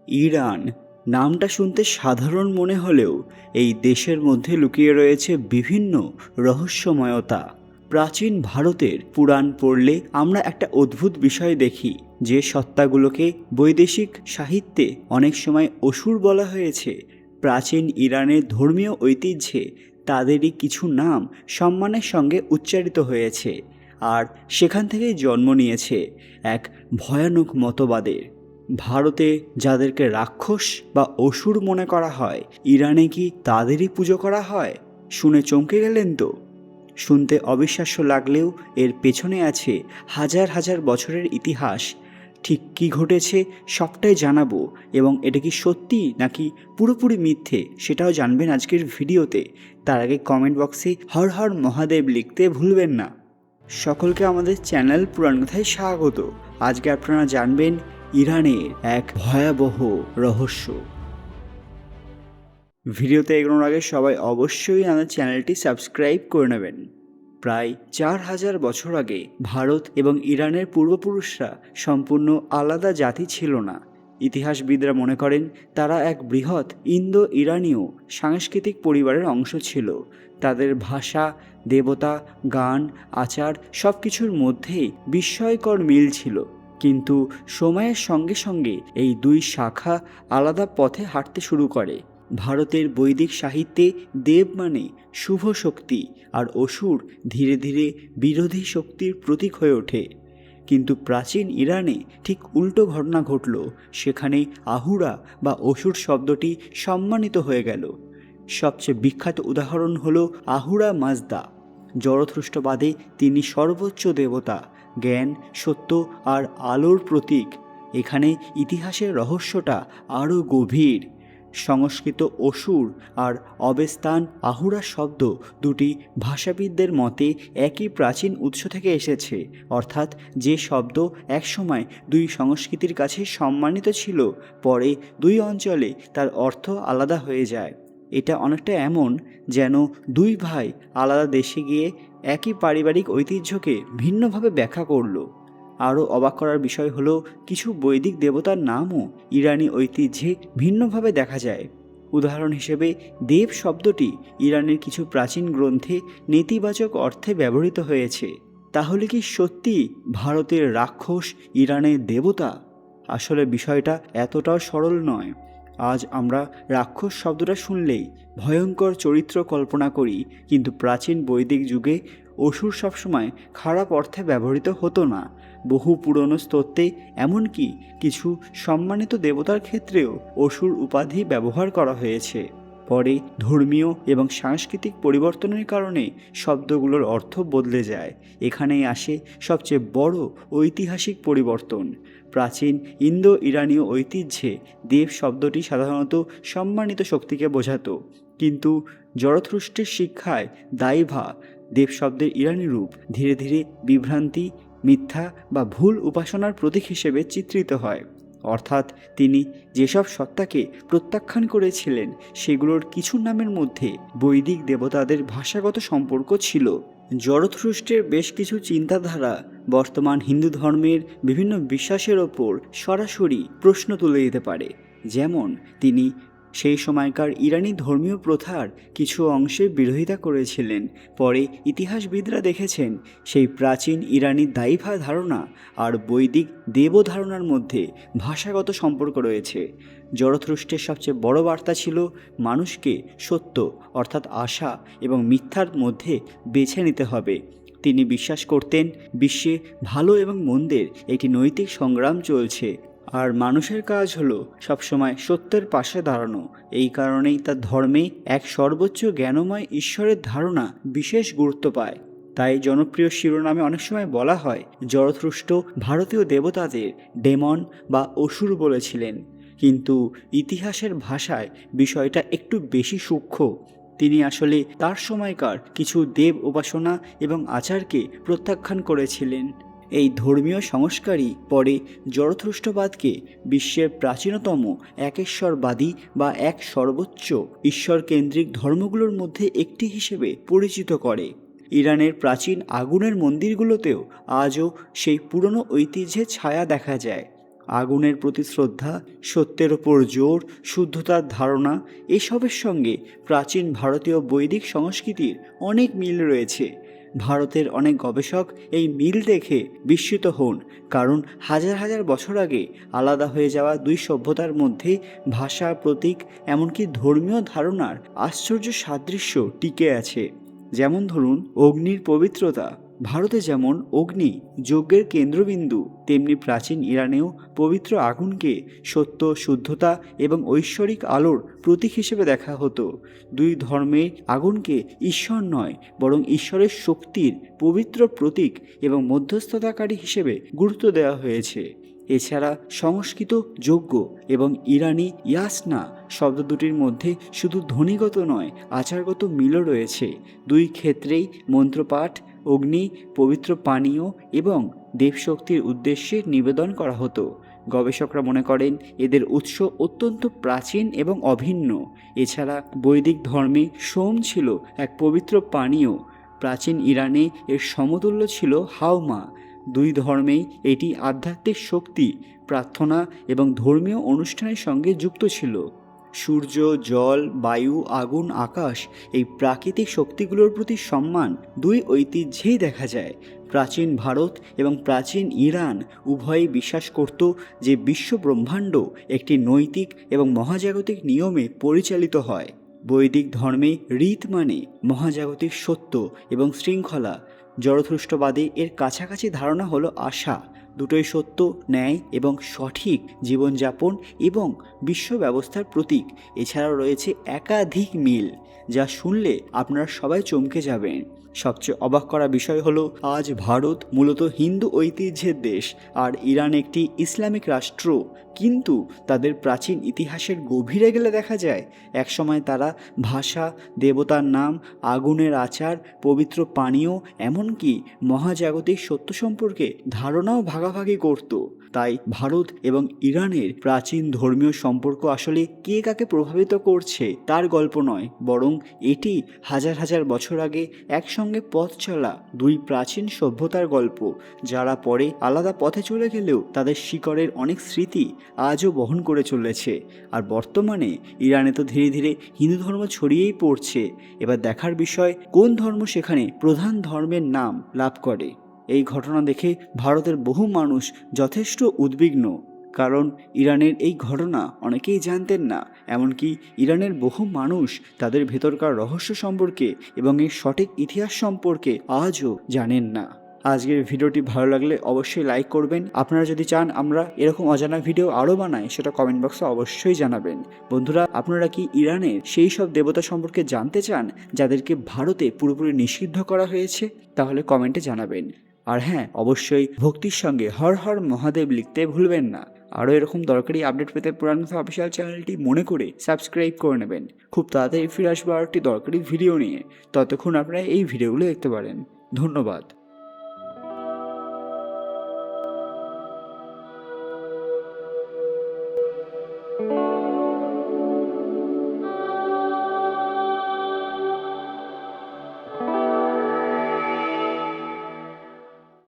Iran নামটা শুনতে সাধারণ মনে হলেও এই দেশের মধ্যে লুকিয়ে রয়েছে বিভিন্ন রহস্যময়তা। প্রাচীন ভারতের পুরাণ পড়লে আমরা একটা অদ্ভুত বিষয় দেখি, যে সত্তাগুলোকে বৈদেশিক সাহিত্যে অনেক সময় অসুর বলা হয়েছে। প্রাচীন ইরানের ধর্মীয় ঐতিহ্যে তাদেরই কিছু নাম সম্মানের সঙ্গে উচ্চারিত হয়েছে, আর সেখান থেকেই জন্ম নিয়েছে এক ভয়ানক মতবাদের। ভারতে যাদেরকে রাক্ষস বা অসুর মনে করা হয়, ইরানে কি তাদেরই পুজো করা হয়? শুনে চমকে গেলেন তো? শুনতে অবিশ্বাস্য লাগলেও এর পেছনে আছে হাজার হাজার বছরের ইতিহাস। ঠিক কী ঘটেছে সবটাই জানাবো, এবং এটা কি সত্যি নাকি পুরোপুরি মিথ্যে সেটাও জানবেন আজকের ভিডিওতে। তার আগে কমেন্ট বক্সে হর হর মহাদেব লিখতে ভুলবেন না। সকলকে আমাদের চ্যানেল পুরাণ কথায় স্বাগত। আজকে আপনারা জানবেন ইরানের এক ভয়াবহ রহস্য। ভিডিওতে এগোনোর আগে সবাই অবশ্যই আমাদের চ্যানেলটি সাবস্ক্রাইব করে নেবেন। প্রায় 4000 বছর আগে ভারত এবং ইরানের পূর্বপুরুষরা সম্পূর্ণ আলাদা জাতি ছিল না। ইতিহাসবিদরা মনে করেন তারা এক বৃহৎ ইন্দো ইরানীয় সাংস্কৃতিক পরিবারের অংশ ছিল। তাদের ভাষা, দেবতা, গান, আচার সব কিছুর মধ্যেই বিস্ময়কর মিল ছিল। কিন্তু সময়ের সঙ্গে সঙ্গে এই দুই শাখা আলাদা পথে হাঁটতে শুরু করে। ভারতের বৈদিক সাহিত্যে দেব মানে শুভ শক্তি, আর অসুর ধীরে ধীরে বিরোধী শক্তির প্রতীক হয়ে ওঠে। কিন্তু প্রাচীন ইরানে ঠিক উল্টো ঘটনা ঘটল। সেখানে আহুরা বা অসুর শব্দটি সম্মানিত হয়ে গেল। সবচেয়ে বিখ্যাত উদাহরণ হলো আহুরা মাজদা। জরথুস্ট্রবাদে তিনি সর্বোচ্চ দেবতা, জ্ঞান, সত্য আর আলোর প্রতীক। এখানে ইতিহাসের রহস্যটা আরও গভীর। সংস্কৃত অসুর আর অবেস্তান আহুরা শব্দ দুটি ভাষাবিদদের মতে একই প্রাচীন উৎস থেকে এসেছে, অর্থাৎ যে শব্দ একসময় দুই সংস্কৃতির কাছে সম্মানিত ছিল, পরে দুই অঞ্চলে তার অর্থ আলাদা হয়ে যায়। এটা অনেকটা এমন যেন দুই ভাই আলাদা দেশে গিয়ে একই পারিবারিক ঐতিহ্যকে ভিন্নভাবে ব্যাখ্যা করল। আরও অবাক করার বিষয় হলো, কিছু বৈদিক দেবতার নামও ইরানি ঐতিহ্যে ভিন্নভাবে দেখা যায়। উদাহরণ হিসেবে দেব শব্দটি ইরানের কিছু প্রাচীন গ্রন্থে নেতিবাচক অর্থে ব্যবহৃত হয়েছে। তাহলে কি সত্যি ভারতের রাক্ষস ইরানের দেবতা? আসলে বিষয়টা এতটাও সরল নয়। আজ আমরা রাক্ষস শব্দটা শুনলেই ভয়ঙ্কর চরিত্র কল্পনা করি, কিন্তু প্রাচীন বৈদিক যুগে অসুর সবসময় খারাপ অর্থে ব্যবহৃত হতো না। বহু পুরনো স্তোত্রে, এমনকি কিছু সম্মানিত দেবতার ক্ষেত্রেও অসুর উপাধি ব্যবহার করা হয়েছে। পরে ধর্মীয় এবং সাংস্কৃতিক পরিবর্তনের কারণে শব্দগুলোর অর্থ বদলে যায়। এখানেই আসে সবচেয়ে বড় ঐতিহাসিক পরিবর্তন। প্রাচীন ইন্দো ইরানীয় ঐতিহ্যে দেব শব্দটি সাধারণত সম্মানিত শক্তিকে বোঝাতো, কিন্তু জরথুস্ট্রের শিক্ষায় দাইভা, দেব শব্দের ইরানি রূপ, ধীরে ধীরে বিভ্রান্তি, মিথ্যা বা ভুল উপাসনার প্রতীক হিসেবে চিত্রিত হয়। অর্থাৎ তিনি যেসব সত্তাকে প্রত্যাখ্যান করেছিলেন, সেগুলোর কিছু নামের মধ্যে বৈদিক দেবতাদের ভাষাগত সম্পর্ক ছিল। জরথুস্ট্রের বেশ কিছু চিন্তাধারা বর্তমান হিন্দু ধর্মের বিভিন্ন বিশ্বাসের ওপর সরাসরি প্রশ্ন তুলে দিতে পারে। যেমন তিনি সেই সময়কার ইরানি ধর্মীয় প্রথার কিছু অংশের বিরোধিতা করেছিলেন। পরে ইতিহাসবিদরা দেখেছেন সেই প্রাচীন ইরানি দাইভা ধারণা আর বৈদিক দেব ধারণার মধ্যে ভাষাগত সম্পর্ক রয়েছে। জরথুস্ট্রের সবচেয়ে বড় বার্তা ছিল মানুষকে সত্য, অর্থাৎ আশা এবং মিথ্যার মধ্যে বেছে নিতে হবে। তিনি বিশ্বাস করতেন বিশ্বে ভালো এবং মন্দের একটি নৈতিক সংগ্রাম চলছে, আর মানুষের কাজ হলো সবসময় সত্যের পাশে দাঁড়ানো। এই কারণেই তার ধর্মে এক সর্বোচ্চ জ্ঞানময় ঈশ্বরের ধারণা বিশেষ গুরুত্ব পায়। তাই জনপ্রিয় শিরোনামে অনেক সময় বলা হয় জরথুস্ট্র ভারতীয় দেবতাদের ডেমন বা অসুর বলেছিলেন। কিন্তু ইতিহাসের ভাষায় বিষয়টা একটু বেশি সূক্ষ্ম। তিনি আসলে তার সময়কার কিছু দেব উপাসনা এবং আচারকে প্রত্যাখ্যান করেছিলেন। এই ধর্মীয় সংস্কারই পরে জরথুস্ট্রবাদকে বিশ্বের প্রাচীনতম একেশ্বরবাদী বা এক সর্বোচ্চ ঈশ্বরকেন্দ্রিক ধর্মগুলোর মধ্যে একটি হিসেবে পরিচিত করে। ইরানের প্রাচীন আগুনের মন্দিরগুলোতেও আজও সেই পুরনো ঐতিহ্যের ছায়া দেখা যায়। আগুনের প্রতি শ্রদ্ধা, সত্যের ওপর জোর, শুদ্ধতার ধারণা এসবের সঙ্গে প্রাচীন ভারতীয় বৈদিক সংস্কৃতির অনেক মিল রয়েছে। ভারতের অনেক গবেষক এই মিল দেখে বিস্মিত হন, কারণ হাজার হাজার বছর আগে আলাদা হয়ে যাওয়া দুই সভ্যতার মধ্যে ভাষা, প্রতীক এমনকি ধর্মীয় ধারণার আশ্চর্য সাদৃশ্য টিকে আছে। যেমন ধরুন অগ্নির পবিত্রতা। ভারতে যেমন অগ্নি যজ্ঞের কেন্দ্রবিন্দু, তেমনি প্রাচীন ইরানেও পবিত্র আগুনকে সত্য, শুদ্ধতা এবং ঐশ্বরিক আলোর প্রতীক হিসেবে দেখা হতো। দুই ধর্মে আগুনকে ঈশ্বর নয়, বরং ঈশ্বরের শক্তির পবিত্র প্রতীক এবং মধ্যস্থতাকারী হিসেবে গুরুত্ব দেওয়া হয়েছে। এছাড়া সংস্কৃত যজ্ঞ এবং ইরানি ইয়াসনা শব্দ দুটির মধ্যে শুধু ধ্বনিগত নয়, আচারগত মিলও রয়েছে। দুই ক্ষেত্রেই মন্ত্রপাঠ, অগ্নি, পবিত্র পানীয় এবং দেবশক্তির উদ্দেশ্যে নিবেদন করা হতো। গবেষকরা মনে করেন এদের উৎস অত্যন্ত প্রাচীন এবং অভিন্ন। এছাড়া বৈদিক ধর্মে সোম ছিল এক পবিত্র পানীয়। প্রাচীন ইরানে এর সমতুল্য ছিল হাওমা। দুই ধর্মেই এটি আধ্যাত্মিক শক্তি, প্রার্থনা এবং ধর্মীয় অনুষ্ঠানের সঙ্গে যুক্ত ছিল। সূর্য, জল, বায়ু, আগুন, আকাশ এই প্রাকৃতিক শক্তিগুলোর প্রতি সম্মান দুই ঐতিহ্যেই দেখা যায়। প্রাচীন ভারত এবং প্রাচীন ইরান উভয়ই বিশ্বাস করত যে বিশ্ব ব্রহ্মাণ্ড একটি নৈতিক এবং মহাজাগতিক নিয়মে পরিচালিত হয়। বৈদিক ধর্মে রীত মানে মহাজাগতিক সত্য এবং শৃঙ্খলা। জরথুষ্ট্রবাদে এর কাছাকাছি ধারণা হলো আশা। দুটোই সত্য, ন্যায় এবং সঠিক জীবনযাপন এবং বিশ্ব ব্যবস্থার প্রতীক। এছাড়াও রয়েছে একাধিক মিল, যা শুনলে আপনারা সবাই চমকে যাবেন। সবচেয়ে অবাক করা বিষয় হলো আজ ভারত মূলত হিন্দু ঐতিহ্যের দেশ আর ইরান একটি ইসলামিক রাষ্ট্র, কিন্তু তাদের প্রাচীন ইতিহাসের গভীরে গেলে দেখা যায় একসময় তারা ভাষা, দেবতার নাম, আগুনের আচার, পবিত্র পানীয় এমনকি মহাজাগতিক সত্য সম্পর্কে ধারণাও ভাগাভাগি করত। তাই ভারত এবং ইরানের প্রাচীন ধর্মীয় সম্পর্ক আসলে কে কাকে প্রভাবিত করছে তার গল্প নয়, বরং এটি হাজার হাজার বছর আগে একসঙ্গে পথ চলা দুই প্রাচীন সভ্যতার গল্প, যারা পরে আলাদা পথে চলে গেলেও তাদের শিকড়ের অনেক স্মৃতি আজও বহন করে চলেছে। আর বর্তমানে ইরানে তো ধীরে ধীরে হিন্দু ধর্ম ছড়িয়েই পড়ছে। এবার দেখার বিষয় কোন ধর্ম সেখানে প্রধান ধর্মের নাম লাভ করে। এই ঘটনা দেখে ভারতের বহু মানুষ যথেষ্ট উদ্বিগ্ন, কারণ ইরানের এই ঘটনা অনেকেই জানতেন না। এমনকি ইরানের বহু মানুষ তাদের ভেতরকার রহস্য সম্পর্কে এবং এর সঠিক ইতিহাস সম্পর্কে আজও জানেন না। আজকের ভিডিওটি ভালো লাগলে অবশ্যই লাইক করবেন। আপনারা যদি চান আমরা এরকম অজানা ভিডিও আরও বানাই, সেটা কমেন্ট বক্সে অবশ্যই জানাবেন। বন্ধুরা, আপনারা কি ইরানের সেই সব দেবতা সম্পর্কে জানতে চান যাদেরকে ভারতে পুরোপুরি নিষিদ্ধ করা হয়েছে? তাহলে কমেন্টে জানাবেন। আর হ্যাঁ, অবশ্যই ভক্তির সঙ্গে হর হর মহাদেব লিখতে ভুলবেন না। আরও এরকম দরকারি আপডেট পেতে পুরানো অফিসিয়াল চ্যানেলটি মনে করে সাবস্ক্রাইব করে নেবেন। খুব তাড়াতাড়ি ফিরে আসবো আরেকটি দরকারি ভিডিও নিয়ে। ততক্ষণ আপনারা এই ভিডিওগুলো দেখতে পারেন। ধন্যবাদ।